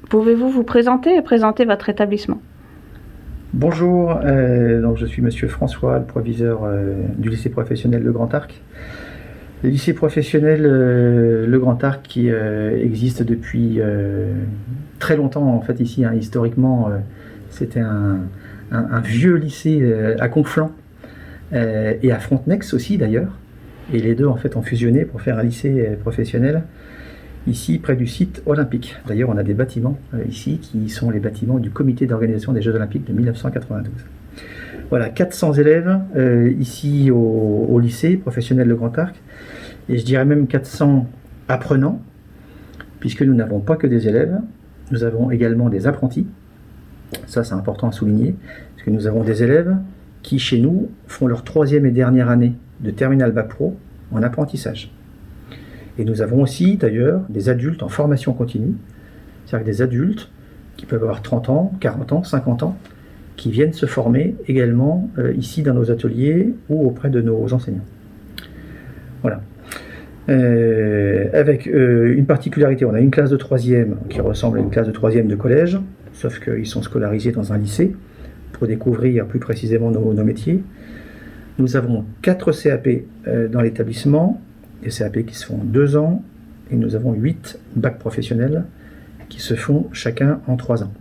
Pouvez-vous vous présenter et présenter votre établissement? Bonjour, donc je suis Monsieur François, le proviseur du lycée professionnel Le Grand Arc. Le lycée professionnel Le Grand Arc qui existe depuis très longtemps en fait ici, hein, historiquement c'était un vieux lycée à Conflans et à Frontenex aussi d'ailleurs, et les deux en fait ont fusionné pour faire un lycée professionnel ici près du site olympique. D'ailleurs on a des bâtiments ici qui sont les bâtiments du comité d'organisation des Jeux Olympiques de 1992. Voilà, 400 élèves ici au lycée professionnel Le Grand Arc, et je dirais même 400 apprenants, puisque nous n'avons pas que des élèves, nous avons également des apprentis. Ça c'est important à souligner, parce que nous avons des élèves qui chez nous font leur 3e et dernière année de terminale bac pro en apprentissage. Et nous avons aussi d'ailleurs des adultes en formation continue, c'est-à-dire des adultes qui peuvent avoir 30 ans, 40 ans, 50 ans, qui viennent se former également ici dans nos ateliers ou auprès de nos enseignants. Voilà. Avec une particularité, on a une classe de 3e qui ressemble à une classe de 3e de collège, sauf qu'ils sont scolarisés dans un lycée pour découvrir plus précisément nos métiers. Nous avons 4 CAP dans l'établissement, des CAP qui se font en 2 ans, et nous avons 8 bacs professionnels qui se font chacun en 3 ans.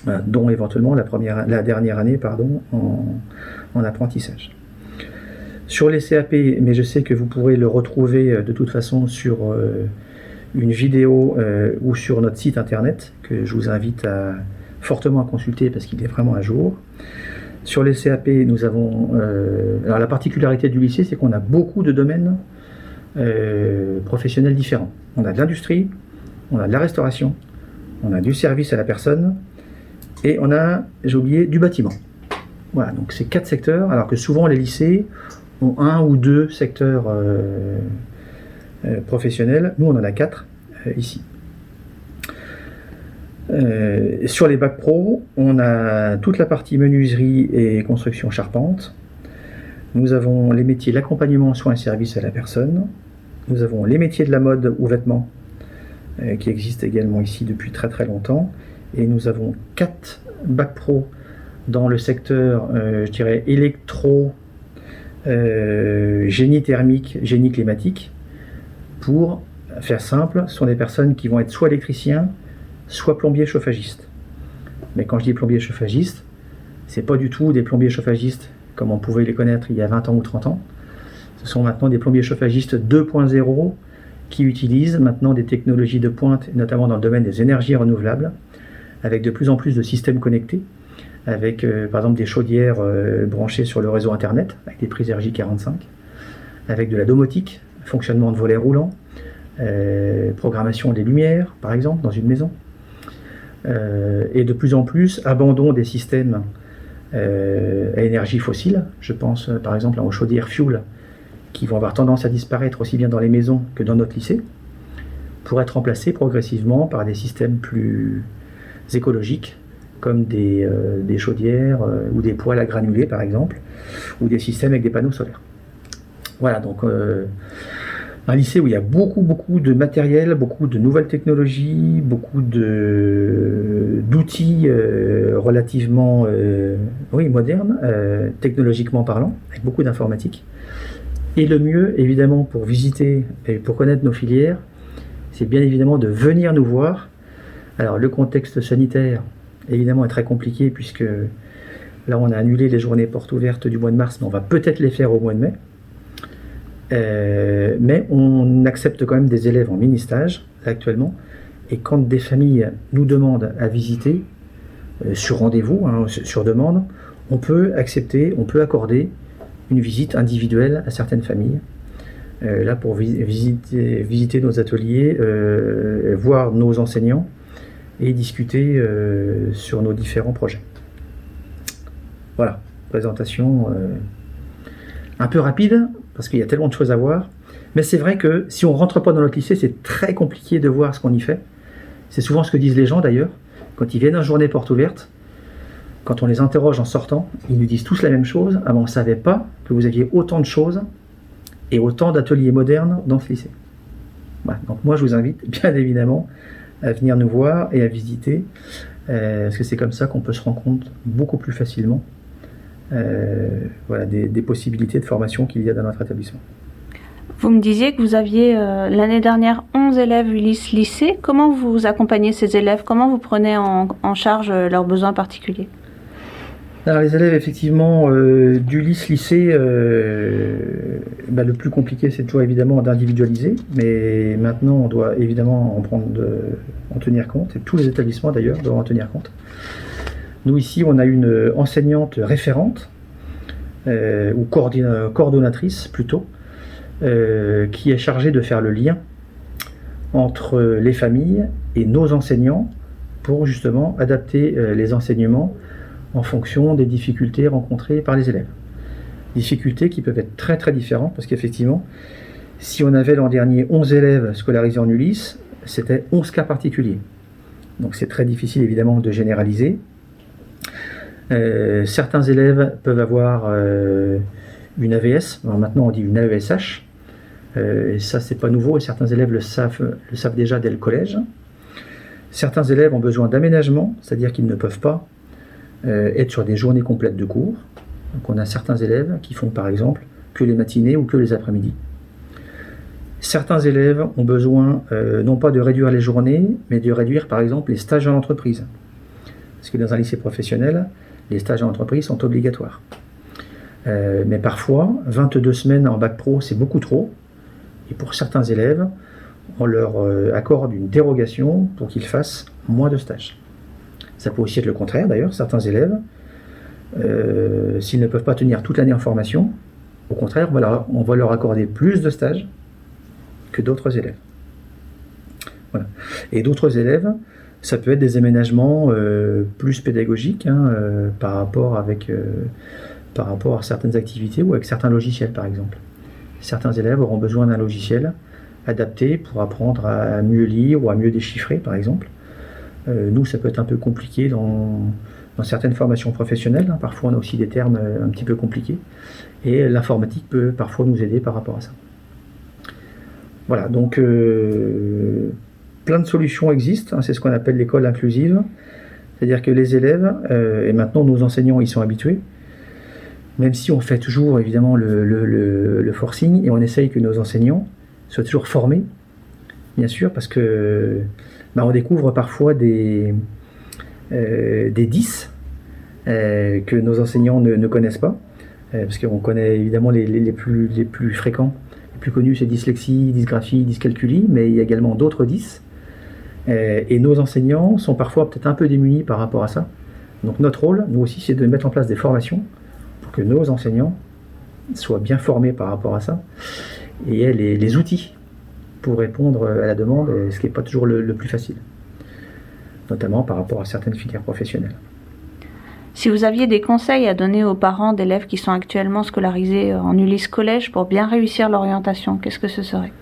Voilà, dont éventuellement la dernière année en apprentissage. Sur les CAP, mais je sais que vous pourrez le retrouver de toute façon sur une vidéo ou sur notre site internet, que je vous invite fortement à consulter parce qu'il est vraiment à jour. Sur les CAP, nous avons... alors la particularité du lycée, c'est qu'on a beaucoup de domaines professionnels différents. On a de l'industrie, on a de la restauration, on a du service à la personne, et on a, j'ai oublié, du bâtiment. Voilà, donc c'est 4 secteurs, alors que souvent les lycées ont 1 ou 2 secteurs professionnels. Nous, on en a 4 ici. Sur les bacs pro, on a toute la partie menuiserie et construction charpente. Nous avons les métiers de l'accompagnement, soins et services à la personne. Nous avons les métiers de la mode ou vêtements qui existent également ici depuis très très longtemps. Et nous avons 4 bacs pro dans le secteur, je dirais, électro, génie thermique, génie climatique. Pour faire simple, ce sont des personnes qui vont être soit électriciens, soit plombiers chauffagistes. Mais quand je dis plombiers chauffagistes, c'est pas du tout des plombiers chauffagistes comme on pouvait les connaître il y a 20 ans ou 30 ans. Ce sont maintenant des plombiers chauffagistes 2.0 qui utilisent maintenant des technologies de pointe, notamment dans le domaine des énergies renouvelables, avec de plus en plus de systèmes connectés, avec par exemple des chaudières branchées sur le réseau internet, avec des prises RJ45, avec de la domotique, fonctionnement de volets roulants, programmation des lumières par exemple dans une maison, et de plus en plus abandon des systèmes à énergie fossile. Je pense par exemple aux chaudières fuel qui vont avoir tendance à disparaître aussi bien dans les maisons que dans notre lycée, pour être remplacés progressivement par des systèmes plus écologiques, comme des chaudières ou des poêles à granulés par exemple, ou des systèmes avec des panneaux solaires. Voilà, donc un lycée où il y a beaucoup de matériel, beaucoup de nouvelles technologies, beaucoup d'outils relativement modernes, technologiquement parlant, avec beaucoup d'informatique. Et le mieux, évidemment, pour visiter et pour connaître nos filières, c'est bien évidemment de venir nous voir. Alors le contexte sanitaire, évidemment, est très compliqué, puisque là on a annulé les journées portes ouvertes du mois de mars, mais on va peut-être les faire au mois de mai. Mais on accepte quand même des élèves en mini-stage actuellement, et quand des familles nous demandent à visiter sur rendez-vous, hein, sur demande, on peut accorder une visite individuelle à certaines familles, là pour visiter nos ateliers, voir nos enseignants et discuter sur nos différents projets. Voilà, présentation un peu rapide, parce qu'il y a tellement de choses à voir, mais c'est vrai que si on ne rentre pas dans notre lycée, c'est très compliqué de voir ce qu'on y fait. C'est souvent ce que disent les gens d'ailleurs, quand ils viennent en journée porte ouverte. Quand on les interroge en sortant, ils nous disent tous la même chose. Ah ben, on ne savait pas que vous aviez autant de choses et autant d'ateliers modernes dans ce lycée. Voilà. Donc moi, je vous invite bien évidemment à venir nous voir et à visiter, parce que c'est comme ça qu'on peut se rendre compte beaucoup plus facilement des possibilités de formation qu'il y a dans notre établissement. Vous me disiez que vous aviez l'année dernière 11 élèves Ulysse lycée. Comment vous accompagnez ces élèves? Comment vous prenez en charge leurs besoins particuliers? Alors les élèves effectivement d'Ulysse lycée, le plus compliqué c'est toujours évidemment d'individualiser, mais maintenant on doit évidemment en tenir compte, et tous les établissements d'ailleurs doivent en tenir compte. Nous ici on a une enseignante référente, ou coordonnatrice plutôt, qui est chargée de faire le lien entre les familles et nos enseignants pour justement adapter les enseignements en fonction des difficultés rencontrées par les élèves. Difficultés qui peuvent être très très différentes, parce qu'effectivement, si on avait l'an dernier 11 élèves scolarisés en Ulysse, c'était 11 cas particuliers. Donc c'est très difficile évidemment de généraliser. Certains élèves peuvent avoir une AVS, alors maintenant on dit une AESH, et ça c'est pas nouveau, et certains élèves le savent déjà dès le collège. Certains élèves ont besoin d'aménagement, c'est-à-dire qu'ils ne peuvent pas être sur des journées complètes de cours. Donc on a certains élèves qui font par exemple que les matinées ou que les après-midi. Certains élèves ont besoin non pas de réduire les journées, mais de réduire par exemple les stages en entreprise. Parce que dans un lycée professionnel, les stages en entreprise sont obligatoires. Mais parfois, 22 semaines en bac pro, c'est beaucoup trop. Et pour certains élèves, on leur accorde une dérogation pour qu'ils fassent moins de stages. Ça peut aussi être le contraire d'ailleurs, certains élèves, s'ils ne peuvent pas tenir toute l'année en formation, au contraire, on va leur accorder plus de stages que d'autres élèves. Voilà. Et d'autres élèves, ça peut être des aménagements plus pédagogiques par rapport à certaines activités ou avec certains logiciels par exemple. Certains élèves auront besoin d'un logiciel adapté pour apprendre à mieux lire ou à mieux déchiffrer par exemple. Nous, ça peut être un peu compliqué dans certaines formations professionnelles. Parfois, on a aussi des termes un petit peu compliqués. Et l'informatique peut parfois nous aider par rapport à ça. Voilà, donc plein de solutions existent. C'est ce qu'on appelle l'école inclusive. C'est-à-dire que les élèves, et maintenant nos enseignants y sont habitués, même si on fait toujours évidemment le forcing, et on essaye que nos enseignants soient toujours formés, bien sûr, parce que on découvre parfois des 10 que nos enseignants ne connaissent pas, parce qu'on connaît évidemment les plus fréquents, les plus connus, c'est dyslexie, dysgraphie, dyscalculie, mais il y a également d'autres 10. Et nos enseignants sont parfois peut-être un peu démunis par rapport à ça. Donc notre rôle, nous aussi, c'est de mettre en place des formations pour que nos enseignants soient bien formés par rapport à ça et aient les outils pour répondre à la demande, ce qui n'est pas toujours le plus facile, notamment par rapport à certaines filières professionnelles. Si vous aviez des conseils à donner aux parents d'élèves qui sont actuellement scolarisés en Ulysse Collège pour bien réussir l'orientation, qu'est-ce que ce serait?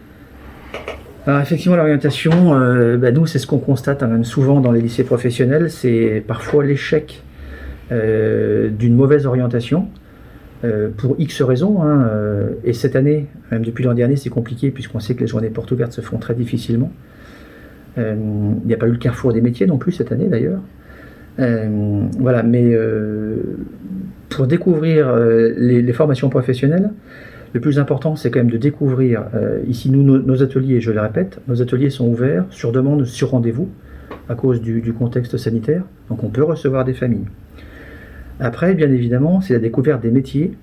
Alors effectivement, l'orientation, nous, c'est ce qu'on constate même souvent dans les lycées professionnels, c'est parfois l'échec d'une mauvaise orientation, pour X raisons, et cette année, même depuis l'an dernier, c'est compliqué puisqu'on sait que les journées portes ouvertes se font très difficilement. Il n'y a pas eu le carrefour des métiers non plus cette année d'ailleurs. Mais pour découvrir les formations professionnelles, le plus important c'est quand même de découvrir, ici nos ateliers, je le répète, nos ateliers sont ouverts sur demande, sur rendez-vous, à cause du contexte sanitaire, donc on peut recevoir des familles. Après, bien évidemment, c'est la découverte des métiers,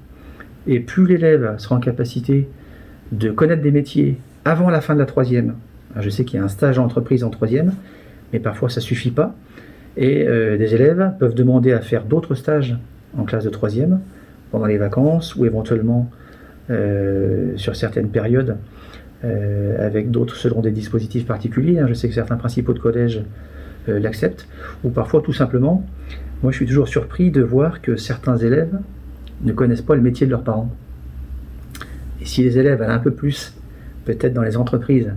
et plus l'élève sera en capacité de connaître des métiers avant la fin de la troisième. Alors, je sais qu'il y a un stage en entreprise en troisième, mais parfois ça ne suffit pas, et des élèves peuvent demander à faire d'autres stages en classe de troisième, pendant les vacances, ou éventuellement sur certaines périodes, avec d'autres selon des dispositifs particuliers. Je sais que certains principaux de collège l'acceptent, ou parfois tout simplement, moi je suis toujours surpris de voir que certains élèves ne connaissent pas le métier de leurs parents. Et si les élèves allaient un peu plus, peut-être dans les entreprises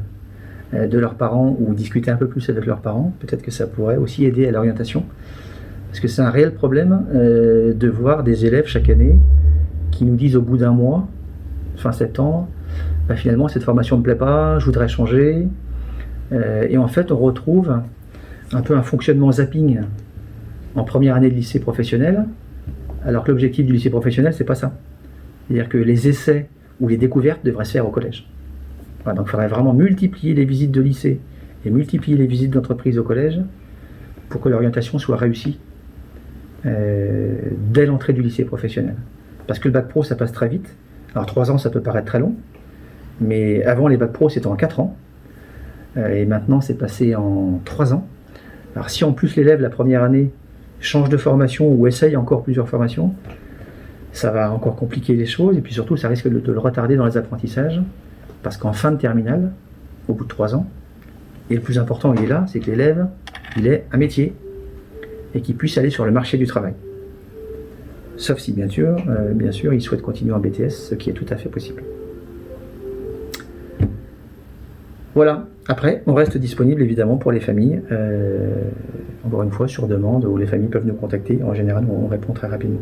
de leurs parents, ou discuter un peu plus avec leurs parents, peut-être que ça pourrait aussi aider à l'orientation. Parce que c'est un réel problème de voir des élèves chaque année qui nous disent au bout d'un mois, fin septembre, finalement cette formation ne me plaît pas, je voudrais changer, Et en fait, on retrouve un peu un fonctionnement zapping en première année de lycée professionnel, alors que l'objectif du lycée professionnel, c'est pas ça. C'est-à-dire que les essais ou les découvertes devraient se faire au collège. Voilà, donc il faudrait vraiment multiplier les visites de lycée et multiplier les visites d'entreprise au collège pour que l'orientation soit réussie dès l'entrée du lycée professionnel. Parce que le bac pro, ça passe très vite. Alors 3 ans, ça peut paraître très long, mais avant les bacs pro, c'était en 4 ans. Et maintenant, c'est passé en 3 ans. Alors si en plus l'élève, la première année, change de formation ou essaye encore plusieurs formations, ça va encore compliquer les choses, et puis surtout, ça risque de le retarder dans les apprentissages, parce qu'en fin de terminale, au bout de 3 ans, et le plus important, il est là, c'est que l'élève, il ait un métier, et qu'il puisse aller sur le marché du travail. Sauf si, bien sûr, il souhaite continuer en BTS, ce qui est tout à fait possible. Voilà. Après, on reste disponible évidemment pour les familles, encore une fois sur demande, où les familles peuvent nous contacter. En général, on répond très rapidement.